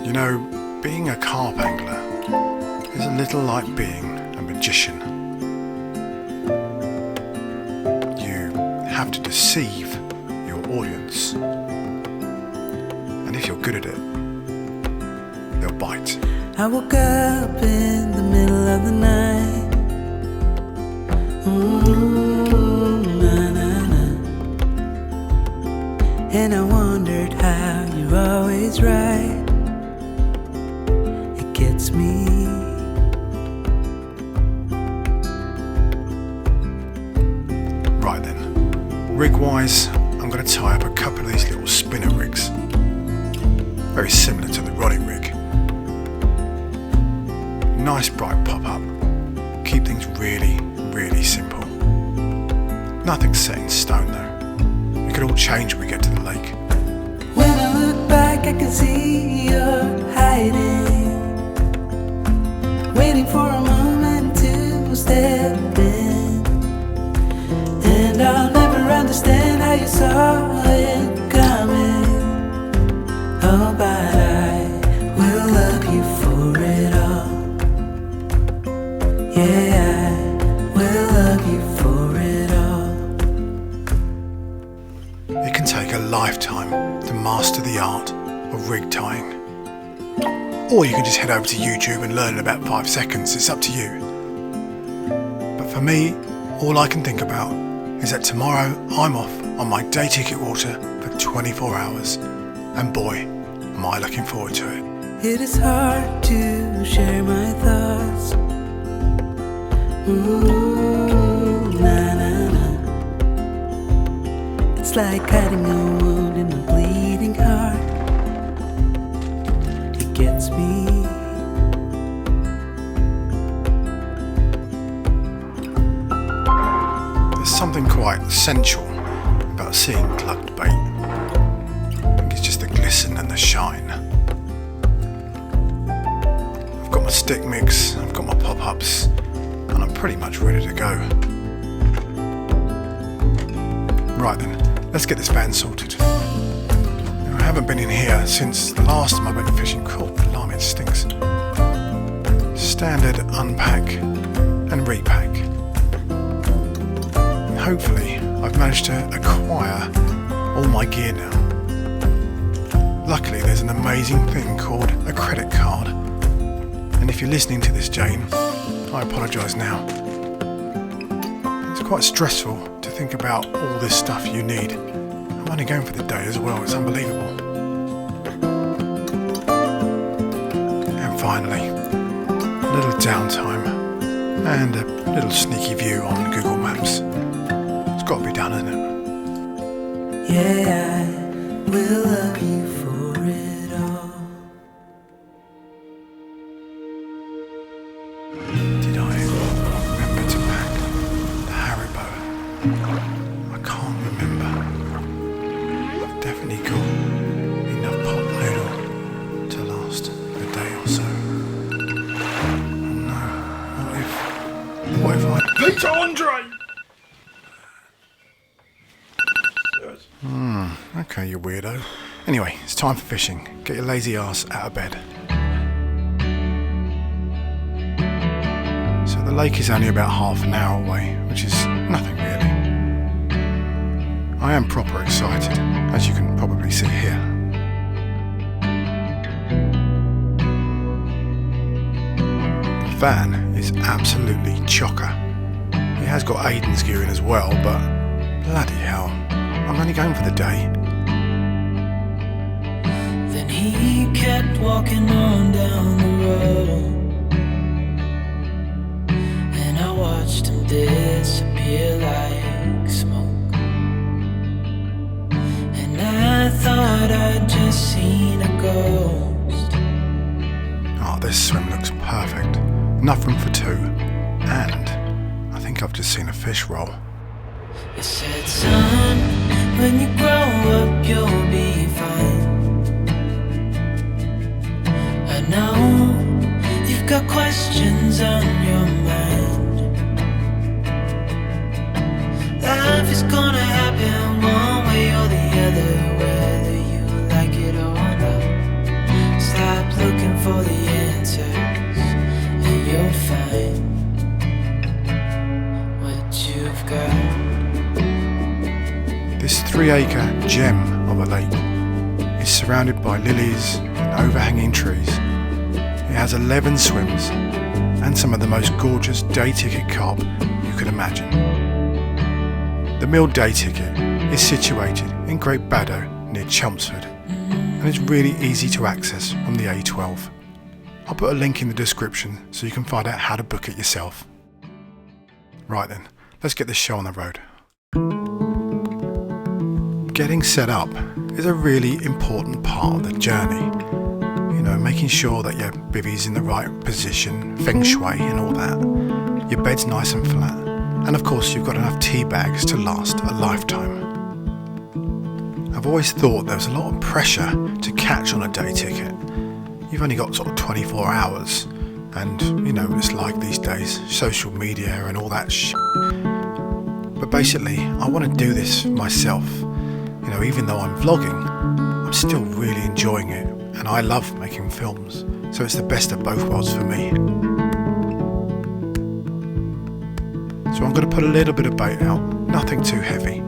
You know, being a carp angler is a little like being a magician. You have to deceive your audience, and if you're good at it, they'll bite. I woke up in the middle of the night. And I wondered how you're always right. It gets me. Right then, rig-wise, I'm going to tie up a couple of these little spinner rigs. Very similar to the rodding rig. Nice bright pop-up. Keep things really, really simple. Nothing's set in stone though. It could all change when we get to the lake. When I look back, I can see you're hiding, waiting for a moment to step in. And I'll never understand how you saw it coming. Oh, but I will love you for it all. Yeah, I will love you for it all. It can take a lifetime to master the art of rig tying. Or you can just head over to YouTube and learn in about 5 seconds, it's up to you. But for me, all I can think about is that tomorrow I'm off on my day ticket water for 24 hours. And boy, am I looking forward to it. It is hard to share my thoughts. Ooh, na na na. It's like hiding a wound in a bleeding heart. It gets me. There's something quite sensual about seeing plugged bait. I think it's just the glisten and the shine. I've got my stick mix, I've got my pop-ups, and I'm pretty much ready to go. Right then, let's get this van sorted. Now, I haven't been in here since the last time I went fishing. Oh, blimey, it stinks. Standard unpack and repack. And hopefully, I've managed to acquire all my gear now. Luckily, there's an amazing thing called a credit card. And if you're listening to this, Jane, I apologise now. It's quite stressful to think about all this stuff you need. I'm only going for the day as well, it's unbelievable. And finally, a little downtime and a little sneaky view on Google Maps. It's got to be done, isn't it? Yeah, I will love you for it all. Did I remember to pack the Haribo? I can't remember. I've definitely got enough pot noodle to last a day or so. Oh no, what if I... Peter Andre! Okay, you weirdo. Anyway, it's time for fishing. Get your lazy ass out of bed. So the lake is only about half an hour away, which is nothing really. I am proper excited, as you can probably see here. The van is absolutely chocker. It has got Aidan's gear in as well, but bloody hell, I'm only going for the day. Then he kept walking on down the road, and I watched him disappear like smoke. And I thought I'd just seen a ghost. Oh, this swim looks perfect. Enough room for two, and I think I've just seen a fish roll. It said, son, when you grow up you'll be fine. I know you've got questions on your mind. Life is gonna happen one way or the other, whether 3-acre gem of a lake is surrounded by lilies and overhanging trees. It has 11 swims and some of the most gorgeous day ticket carp you can imagine. The milled day ticket is situated in Great Baddow near Chelmsford and is really easy to access from the A12. I'll put a link in the description so you can find out how to book it yourself. Right then, let's get this show on the road. Getting set up is a really important part of the journey. You know, making sure that your bivvy's in the right position, feng shui and all that. Your bed's nice and flat. And of course you've got enough tea bags to last a lifetime. I've always thought there was a lot of pressure to catch on a day ticket. You've only got sort of 24 hours. And you know what it's like these days, social media and all that shit. But basically, I want to do this myself. You know, even though I'm vlogging, I'm still really enjoying it, and I love making films, so it's the best of both worlds for me. So I'm going to put a little bit of bait out, nothing too heavy.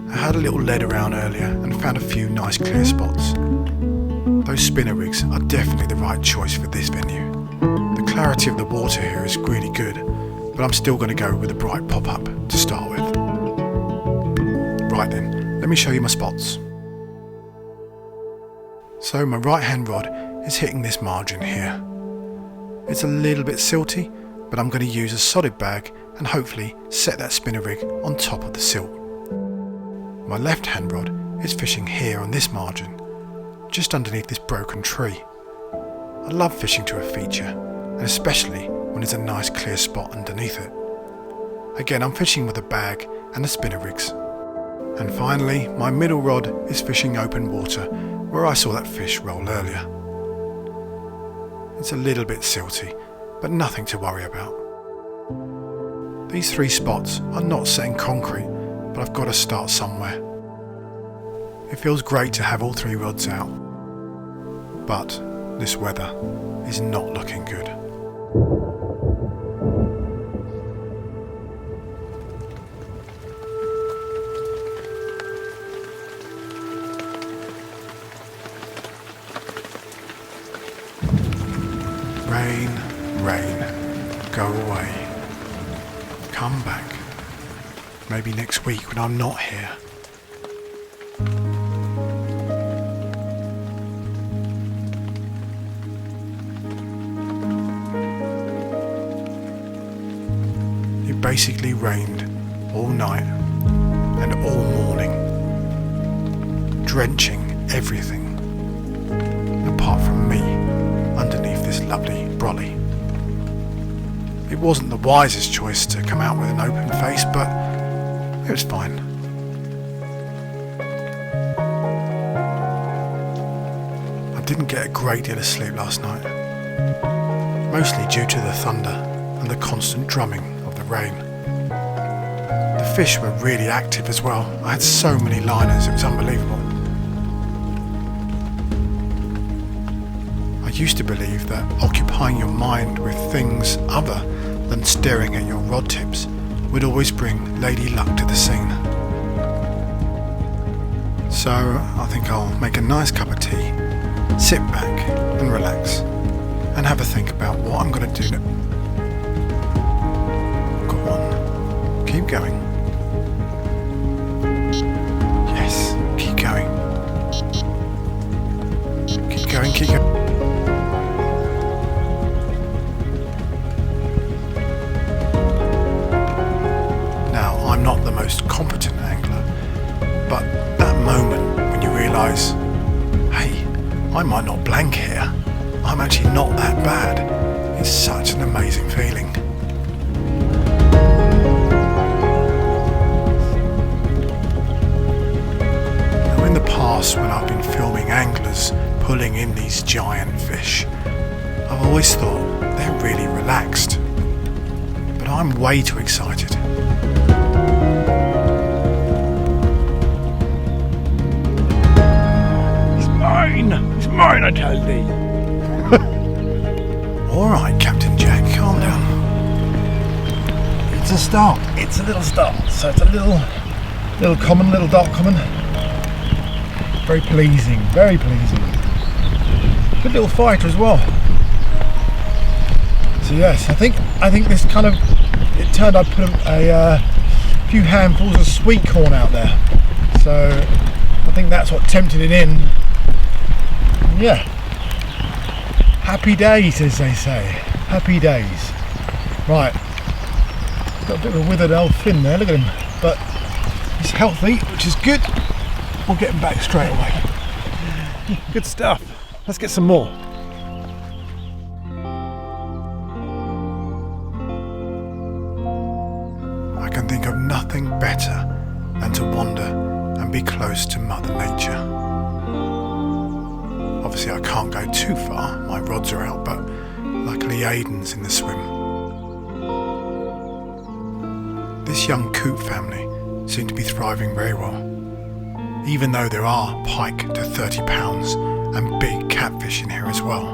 I had a little lead around earlier and found a few nice clear spots. Those spinner rigs are definitely the right choice for this venue. The clarity of the water here is really good, but I'm still going to go with a bright pop-up to start with. Right then. Let me show you my spots. So my right hand rod is hitting this margin here. It's a little bit silty, but I'm going to use a solid bag and hopefully set that spinner rig on top of the silt. My left hand rod is fishing here on this margin, just underneath this broken tree. I love fishing to a feature, and especially when there's a nice clear spot underneath it. Again, I'm fishing with a bag and the spinner rigs. And finally, my middle rod is fishing open water where I saw that fish roll earlier. It's a little bit silty, but nothing to worry about. These 3 spots are not set in concrete, but I've got to start somewhere. It feels great to have all 3 rods out, but this weather is not looking good. Rain, rain, go away. Come back. Maybe next week when I'm not here. It basically rained all night and all morning, drenching everything, apart from me underneath this lovely brolly. It wasn't the wisest choice to come out with an open face, but it was fine. I didn't get a great deal of sleep last night, mostly due to the thunder and the constant drumming of the rain. The fish were really active as well. I had so many liners, it was unbelievable. I used to believe that occupying your mind with things other than staring at your rod tips would always bring lady luck to the scene. So I think I'll make a nice cup of tea, sit back and relax, and have a think about what I'm going to do. Go on, keep going. Yes, keep going. Keep going, keep going. I'm not the most competent angler, but that moment when you realise, hey, I might not blank here, I'm actually not that bad, it's such an amazing feeling. Now in the past when I've been filming anglers pulling in these giant fish, I've always thought they're really relaxed, but I'm way too excited. It's mine, I tell thee. Alright, Captain Jack, calm down. It's a start. It's a little start, so it's a little Little common, little dark common. Very pleasing, very pleasing. Good little fighter as well. So yes, I think this kind of, it turned out I put a few handfuls of sweet corn out there. So I think that's what tempted it in. Yeah. Happy days, as they say. Happy days. Right. Got a bit of a withered old fin there, look at him. But he's healthy, which is good. We'll get him back straight away. Good stuff. Let's get some more. I can think of nothing better than to wander and be close to Mother Nature. Obviously I can't go too far, my rods are out, but luckily Aidan's in the swim. This young coot family seem to be thriving very well, even though there are pike to 30 pounds and big catfish in here as well.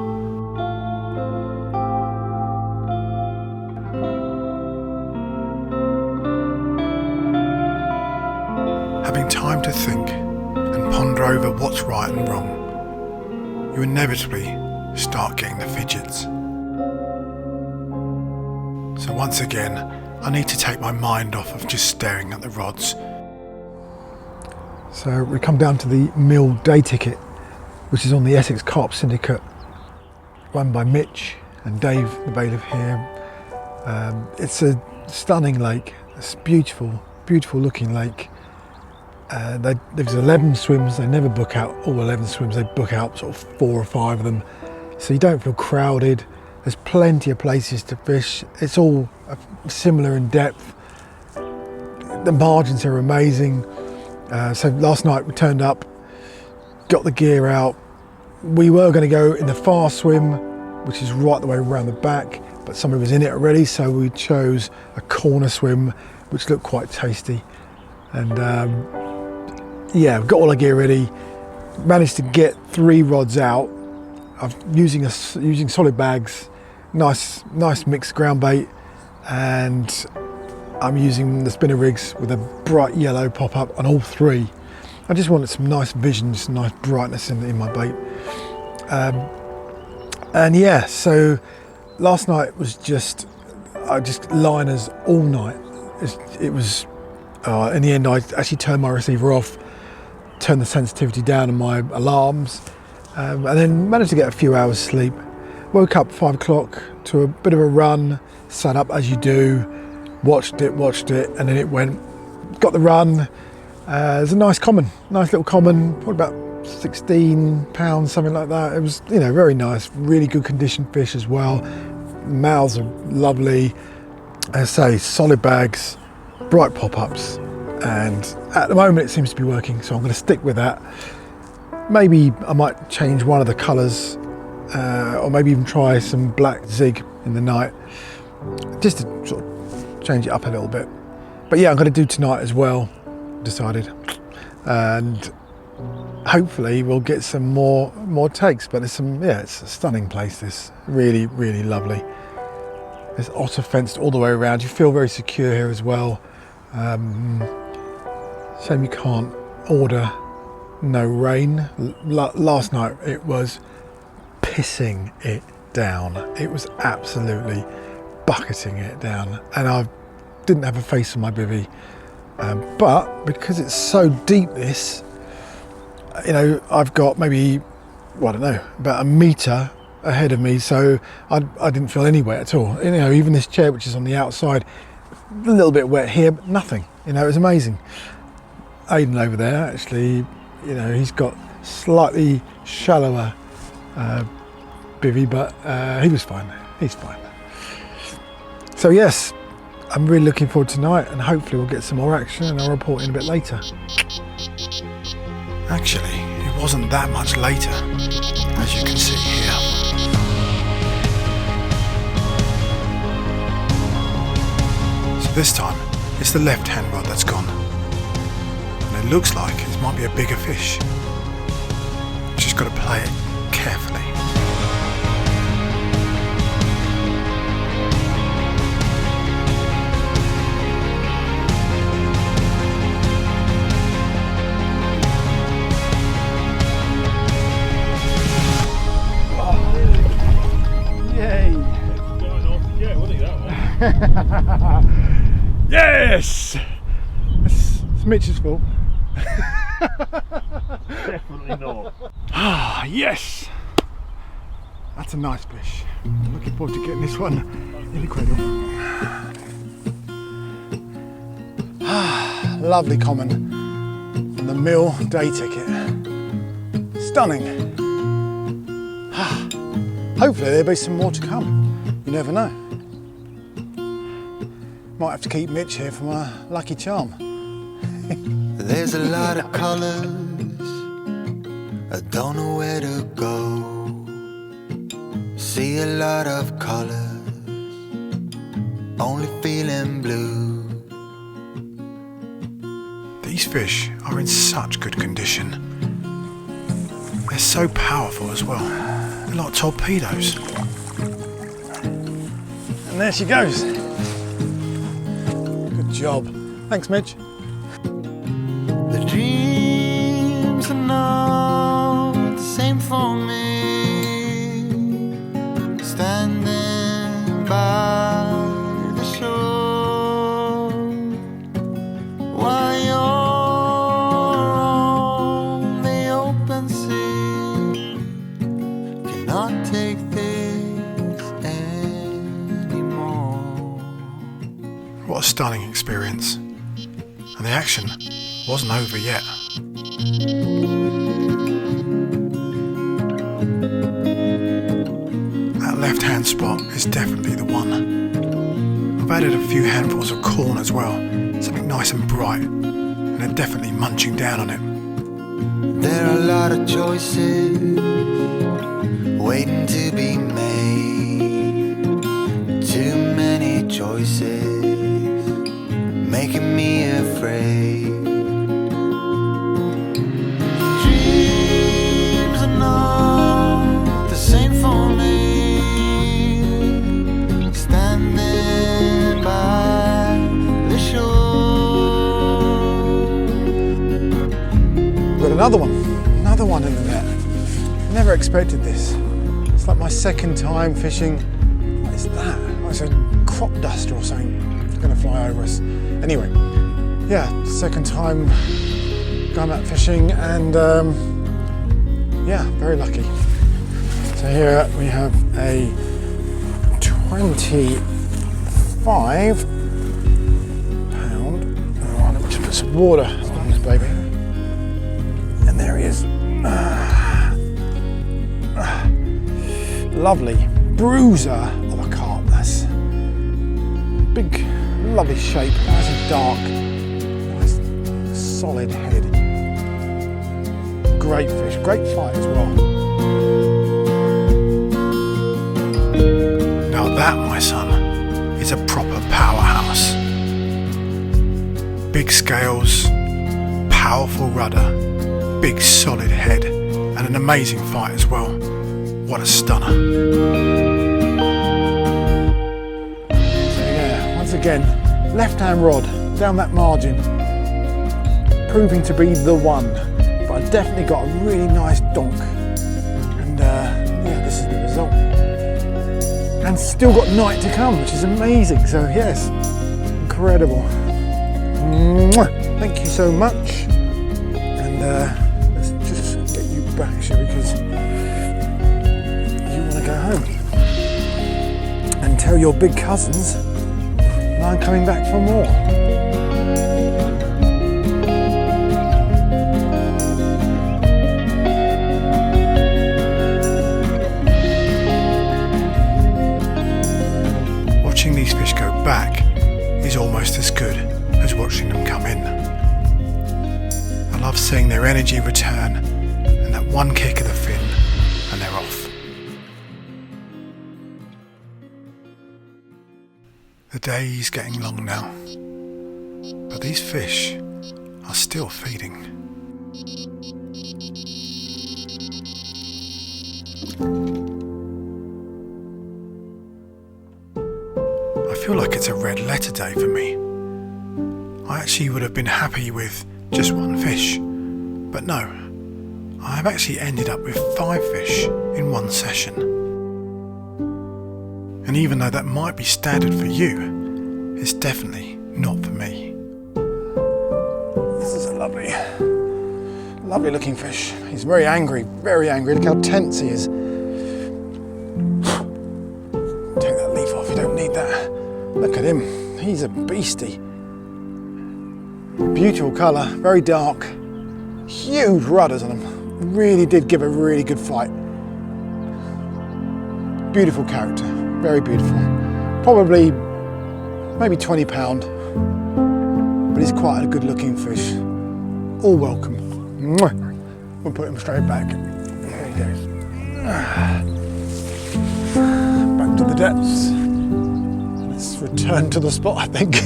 Having time to think and ponder over what's right and wrong, you inevitably start getting the fidgets. So once again, I need to take my mind off of just staring at the rods. So we come down to the mill day ticket, which is on the Essex Carp Syndicate, run by Mitch and Dave, the bailiff here. It's a stunning lake. It's beautiful, beautiful looking lake. There's 11 swims. They never book out all 11 swims. They book out sort of 4 or 5 of them, so you don't feel crowded. There's plenty of places to fish. It's all similar in depth. The margins are amazing. So last night we turned up, got the gear out. We were going to go in the far swim, which is right the way around the back, but somebody was in it already, so we chose a corner swim, which looked quite tasty. And yeah, we've got all our gear ready. Managed to get 3 rods out. I'm using solid bags, nice mixed ground bait, and I'm using the spinner rigs with a bright yellow pop up on all 3. I just wanted some nice vision, some nice brightness in my bait. And yeah, so last night was just liners all night. It was in the end I actually turned my receiver off, turned the sensitivity down on my alarms, and then managed to get a few hours sleep. Woke up 5 o'clock to a bit of a run, sat up as you do, watched it, and then it went. Got the run. It's a nice little common, probably about 16 pounds, something like that. It was, very nice, really good condition fish as well. Mouths are lovely. As I say, solid bags, bright pop-ups, and at the moment it seems to be working, so I'm going to stick with that. Maybe I might change one of the colours, or maybe even try some black zig in the night, just to sort of change it up a little bit. But yeah, I'm going to do tonight as well, decided, and hopefully we'll get some more takes. But it's a stunning place, this, really, really lovely. There's otter fenced all the way around. You feel very secure here as well. Shame you can't order no rain. Last night it was pissing it down. It was absolutely bucketing it down, and I didn't have a face on my bivvy. But because it's so deep, this, I've got maybe, I don't know, about a metre ahead of me, so I didn't feel any wet at all. Even this chair, which is on the outside, a little bit wet here, but nothing. It was amazing. Aidan over there, actually, he's got slightly shallower bivvy, but he was fine. He's fine. So yes, I'm really looking forward to tonight, and hopefully we'll get some more action, and I'll report in a bit later. Actually, it wasn't that much later, as you can see here. So this time, it's the left-hand rod that's gone. And it looks like it might be a bigger fish. Just got to play it carefully. Yes! It's Mitch's fault. Definitely not. Ah, yes! That's a nice fish. I'm looking forward to getting this one in the cradle. Lovely common on the mill day ticket. Stunning. Hopefully there'll be some more to come. You never know. Might have to keep Mitch here for my lucky charm. There's a lot of colours, I don't know where to go. See a lot of colours, only feeling blue. These fish are in such good condition. They're so powerful as well. They're like torpedoes. And there she goes. Good job. Thanks, Mitch. The dreams are not the same for me. Standing by the shore while you're on the open sea, cannot take this anymore. What a stunning experience. And the action wasn't over yet. That left-hand spot is definitely the one. I've added a few handfuls of corn as well, something nice and bright, and they're definitely munching down on it. There are a lot of choices waiting to be made. Too many choices making me afraid. Dreams are not the same for me. Standing by the shore. We've got another one in the net. Never expected this. It's like my second time fishing. What is that? Oh, it's a crop duster or something. It's going to fly over us. Anyway, yeah, second time going out fishing, and yeah, very lucky. So here we have a 25 pound. Oh, let me just put some water on this baby. And there he is. Lovely bruiser of a carp. That's big, lovely shape, nice and dark, nice solid head. Great fish, great fight as well. Now that, my son, is a proper powerhouse. Big scales, powerful rudder, big solid head, and an amazing fight as well. What a stunner. So yeah, once again, left-hand rod down that margin, proving to be the one. But I definitely got a really nice donk. And yeah, this is the result. And still got night to come, which is amazing. So yes, incredible. Mwah. Thank you so much. And let's just get you back, shall we? Because go home and tell your big cousins that I'm coming back for more. Watching these fish go back is almost as good as watching them come in. I love seeing their energy return and that one kick of the fin and they're off. The day's getting long now, but these fish are still feeding. I feel like it's a red letter day for me. I actually would have been happy with just one fish, but no, I've actually ended up with 5 fish in one session. And even though that might be standard for you, it's definitely not for me. This is a lovely looking fish. He's very angry, very angry. Look how tense he is. Take that leaf off, you don't need that. Look at him, he's a beastie. Beautiful colour, very dark, huge rudders on him. Really did give a really good fight. Beautiful character, very beautiful. Probably maybe £20, but he's quite a good looking fish. All welcome. Mwah. We'll put him straight back. There he goes. Back to the depths. Let's return to the spot, I think.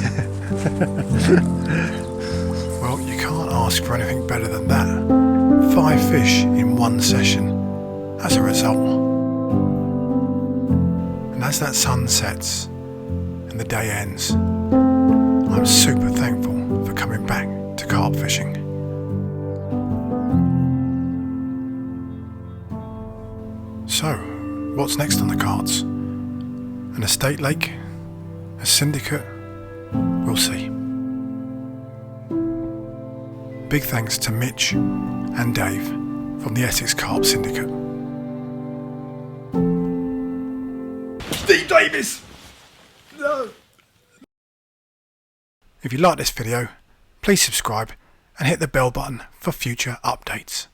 Well, you can't ask for anything better than that. 5 fish in one session. As a result. And as that sun sets and the day ends, I'm super thankful for coming back to carp fishing. So, what's next on the cards? An estate lake? A syndicate? We'll see. Big thanks to Mitch and Dave from the Essex Carp Syndicate. Steve Davis! No! If you like this video, please subscribe and hit the bell button for future updates.